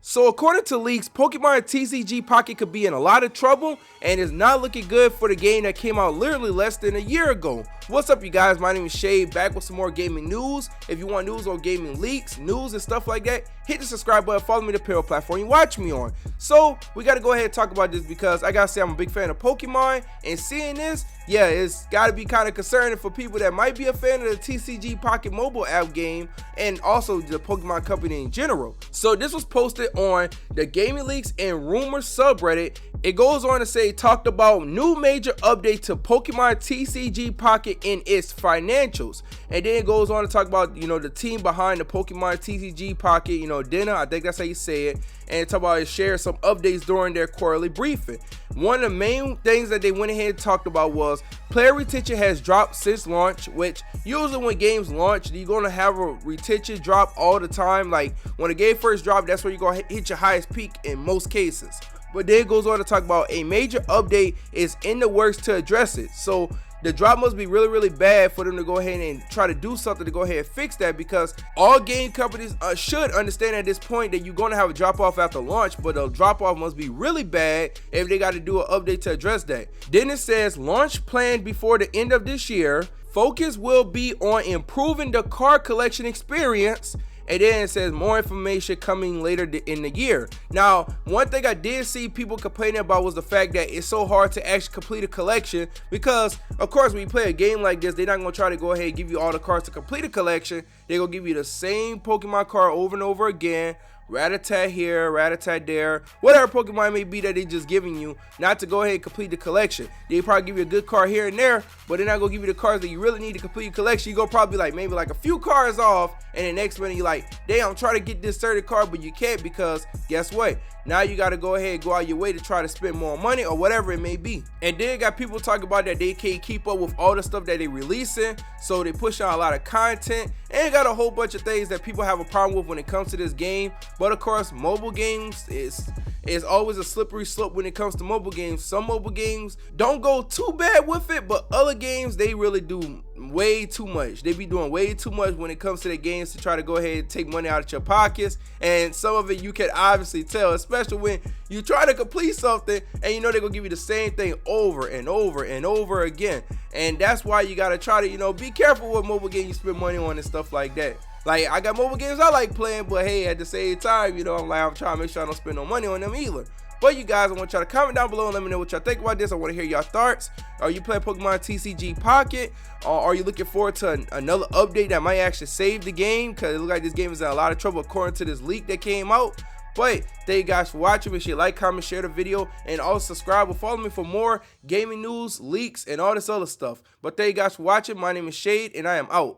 So according to leaks, Pokemon TCG Pocket could be in a lot of trouble and is not looking good for the game that came out literally less than a year ago. What's up, you guys? My name is Shade, back with some more gaming news. If you want news on gaming leaks, news and stuff like that, hit the subscribe button, follow me on the apparel platform you watch me on. So we gotta go ahead and talk about this because I gotta say I'm a big fan of Pokemon, and seeing this, yeah, it's gotta be kind of concerning for people that might be a fan of the TCG Pocket mobile app game and also the Pokemon company in general. So this was posted on the Gaming Leaks and Rumors subreddit. It goes on to say, talked about new major update to Pokemon TCG Pocket in its financials. And then it goes on to talk about, the team behind the Pokemon TCG Pocket, Dina, I think that's how you say it. And talk about it, share some updates during their quarterly briefing. One of the main things that they went ahead and talked about was player retention has dropped since launch, which usually when games launch, you're going to have a retention drop all the time. Like when a game first dropped, that's where you're going to hit your highest peak in most cases. But then it goes on to talk about a major update is in the works to address it. So the drop must be really bad for them to go ahead and try to do something to go ahead and fix that, because all game companies should understand at this point that you're going to have a drop off after launch, but the drop off must be really bad if they got to do an update to address that. Then it says launch planned before the end of this year. Focus will be on improving the card collection experience. And then it says more information coming later in the year. Now, one thing I did see people complaining about was the fact that it's so hard to actually complete a collection, because of course when you play a game like this, they're not going to try to go ahead and give you all the cards to complete a collection. They're going to give you the same Pokemon card over and over again. Rattata here, Rattata there, whatever Pokemon may be that they're just giving you, not to go ahead and complete the collection. They probably give you a good card here and there, but they're not gonna give you the cards that you really need to complete your collection. You go probably like maybe like a few cards off, and the next minute you're like, damn, I'm trying to get this certain card, but you can't, because guess what? Now you got to go ahead and go out your way to try to spend more money or whatever it may be. And then got people talking about that they can't keep up with all the stuff that they releasing, so they push out a lot of content, and got a whole bunch of things that people have a problem with when it comes to this game. But of course, mobile games is always a slippery slope when it comes to mobile games. Some mobile games don't go too bad with it, but other games, they really do way too much. They be doing way too much when it comes to the games to try to go ahead and take money out of your pockets. And some of it you can obviously tell, especially when you try to complete something and they're gonna give you the same thing over and over again. And that's why you gotta try to be careful what mobile game you spend money on and stuff like that. Like, I got mobile games I like playing, but hey, at the same time, I'm trying to make sure I don't spend no money on them either. But you guys, I want y'all to comment down below and let me know what y'all think about this. I want to hear y'all thoughts. Are you playing Pokemon TCG Pocket? Or are you looking forward to another update that might actually save the game? Because it looks like this game is in a lot of trouble according to this leak that came out. But thank you guys for watching. Make sure you like, comment, share the video, and also subscribe or follow me for more gaming news, leaks, and all this other stuff. But thank you guys for watching. My name is Shade, and I am out.